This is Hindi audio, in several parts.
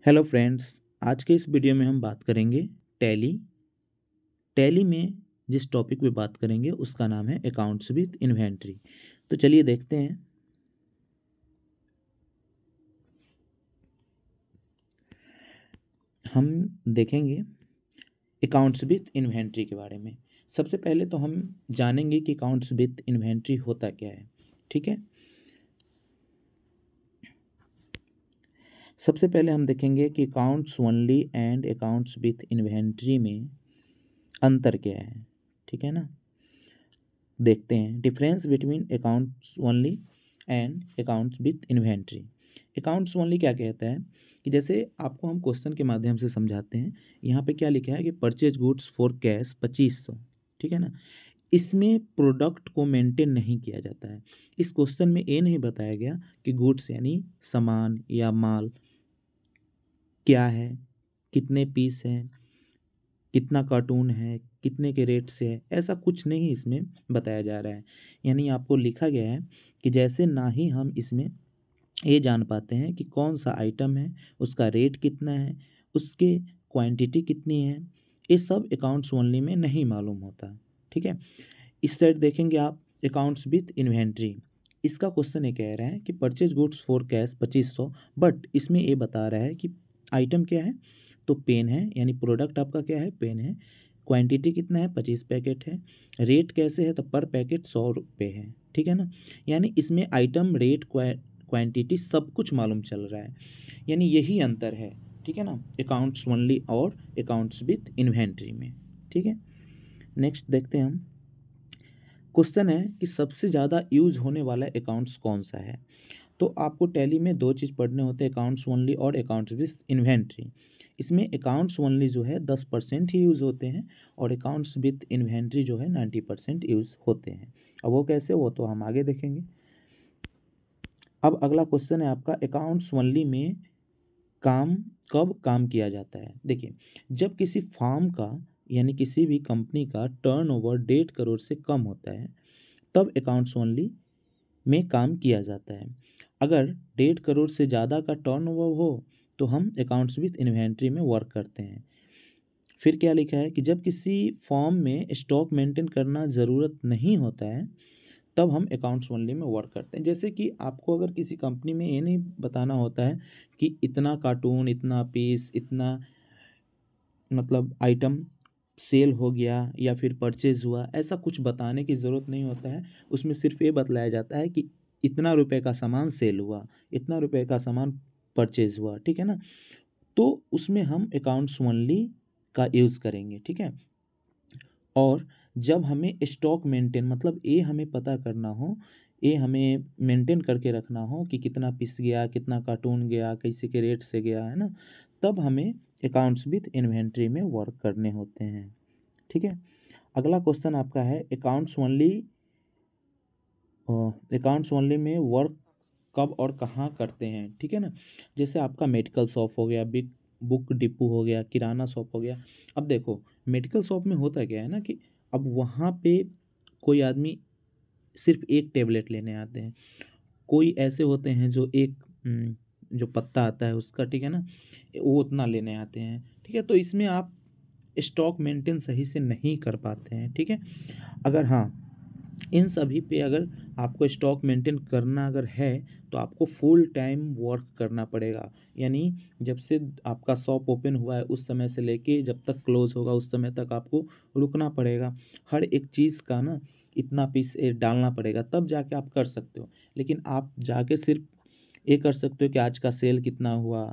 हेलो फ्रेंड्स, आज के इस वीडियो में हम बात करेंगे टैली। टैली में जिस टॉपिक पे बात करेंगे उसका नाम है अकाउंट्स विद इन्वेंट्री। तो चलिए देखते हैं। हम देखेंगे अकाउंट्स विद इन्वेंट्री के बारे में। सबसे पहले तो हम जानेंगे कि अकाउंट्स विद इन्वेंट्री होता क्या है। ठीक है, सबसे पहले हम देखेंगे कि accounts only and accounts with inventory में अंतर क्या है। ठीक है ना, देखते हैं difference between accounts only and accounts with inventory. Accounts only क्या कहता है कि जैसे आपको हम क्वेश्चन के माध्यम से समझाते हैं। यहाँ पे क्या लिखा है कि परचेज गुड्स फॉर कैश 2500। ठीक है ना, इसमें प्रोडक्ट को मेंटेन नहीं किया जाता है। इस क्वेश्चन में ये नहीं बताया गया कि गुड्स यानी सामान या माल क्या है, कितने पीस हैं, कितना कार्टून है, कितने के रेट से है, ऐसा कुछ नहीं इसमें बताया जा रहा है। यानी आपको लिखा गया है कि जैसे ना ही हम इसमें ये जान पाते हैं कि कौन सा आइटम है, उसका रेट कितना है, उसके क्वांटिटी कितनी है, ये सब अकाउंट्स ओनली में नहीं मालूम होता। ठीक है, इस साइड देखेंगे आप अकाउंट्स विथ इन्वेंट्री। इसका क्वेश्चन ये कह रहा है कि purchase goods for cash 2500, but इसमें ये बता रहा है कि आइटम क्या है, तो पेन है, यानी प्रोडक्ट आपका क्या है, पेन है। क्वांटिटी कितना है, 25 पैकेट है। रेट कैसे है, तो पर पैकेट 100 रुपये है। ठीक है ना, यानी इसमें आइटम, रेट, क्वांटिटी सब कुछ मालूम चल रहा है। यानी यही अंतर है। ठीक है ना, अकाउंट्स ओनली और अकाउंट्स विथ इन्वेंट्री में। ठीक है, नेक्स्ट देखते हैं हम। क्वेश्चन है कि सबसे ज़्यादा यूज होने वाला अकाउंट्स कौन सा है। तो आपको टैली में दो चीज़ पढ़ने होते हैं, अकाउंट्स ओनली और अकाउंट्स विद इन्वेंट्री। इसमें अकाउंट्स ओनली जो है 10% ही यूज़ होते हैं और अकाउंट्स विद इन्वेंट्री जो है 90% यूज़ होते हैं। अब वो कैसे, वो तो हम आगे देखेंगे। अब अगला क्वेश्चन है आपका, अकाउंट्स ओनली में काम कब काम किया जाता है। देखिए, जब किसी फार्म का यानी किसी भी कंपनी का टर्नओवर 1.5 करोड़ से कम होता है तब अकाउंट्स ओनली में काम किया जाता है। अगर 1.5 करोड़ से ज़्यादा का टर्नओवर हो तो हम अकाउंट्स विद इन्वेंट्री में वर्क करते हैं। फिर क्या लिखा है कि जब किसी फॉर्म में स्टॉक मेंटेन करना ज़रूरत नहीं होता है तब हम अकाउंट्स ओनली में वर्क करते हैं। जैसे कि आपको अगर किसी कंपनी में ये नहीं बताना होता है कि इतना कार्टून, इतना पीस, इतना मतलब आइटम सेल हो गया या फिर परचेज हुआ, ऐसा कुछ बताने की ज़रूरत नहीं होता है। उसमें सिर्फ ये बतलाया जाता है कि इतना रुपए का सामान सेल हुआ, इतना रुपए का सामान परचेज हुआ। ठीक है ना, तो उसमें हम अकाउंट्स ओनली का यूज़ करेंगे। ठीक है, और जब हमें स्टॉक मेंटेन मतलब ये हमें पता करना हो, ये हमें मेंटेन करके रखना हो कि कितना पीस गया, कितना कार्टून गया, कैसे के रेट से गया, है ना, तब हमें अकाउंट्स विद इन्वेंट्री में वर्क करने होते हैं। ठीक है, अगला क्वेश्चन आपका है अकाउंट्स ओनली में वर्क कब और कहाँ करते हैं। ठीक है ना, जैसे आपका मेडिकल शॉप हो गया, बिग बुक डिपो हो गया, किराना शॉप हो गया। अब देखो, मेडिकल शॉप में होता क्या है ना कि अब वहाँ पे कोई आदमी सिर्फ एक टेबलेट लेने आते हैं, कोई ऐसे होते हैं जो एक जो पत्ता आता है उसका, ठीक है ना, वो उतना लेने आते हैं। ठीक है, तो इसमें आप स्टॉक मेंटेन सही से नहीं कर पाते हैं। ठीक है, अगर हाँ, इन सभी पे अगर आपको स्टॉक मेंटेन करना अगर है तो आपको फुल टाइम वर्क करना पड़ेगा। यानी जब से आपका शॉप ओपन हुआ है उस समय से लेके जब तक क्लोज होगा उस समय तक आपको रुकना पड़ेगा। हर एक चीज़ का ना इतना पीस डालना पड़ेगा, तब जाके आप कर सकते हो। लेकिन आप जाके सिर्फ ये कर सकते हो कि आज का सेल कितना हुआ,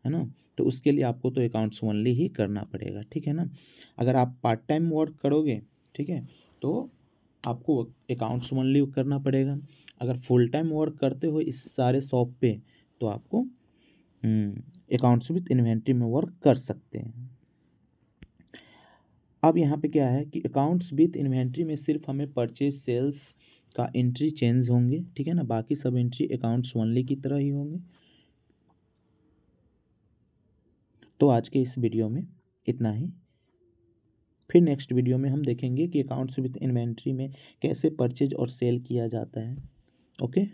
है ना, तो उसके लिए आपको तो अकाउंट्स ओनली ही करना पड़ेगा। ठीक है ना, अगर आप पार्ट टाइम वर्क करोगे, ठीक है, तो आपको अकाउंट्स ओनली करना पड़ेगा। अगर फुल टाइम वर्क करते हो इस सारे शॉप पे तो आपको अकाउंट्स विद इन्वेंट्री में वर्क कर सकते हैं। अब यहाँ पे क्या है कि अकाउंट्स विद इन्वेंट्री में सिर्फ हमें परचेज सेल्स का एंट्री चेंज होंगे। ठीक है ना, बाकी सब एंट्री अकाउंट्स ओनली की तरह ही होंगे। तो आज के इस वीडियो में इतना ही। फिर नेक्स्ट वीडियो में हम देखेंगे कि अकाउंट्स विद इन्वेंट्री में कैसे परचेज और सेल किया जाता है। ओके।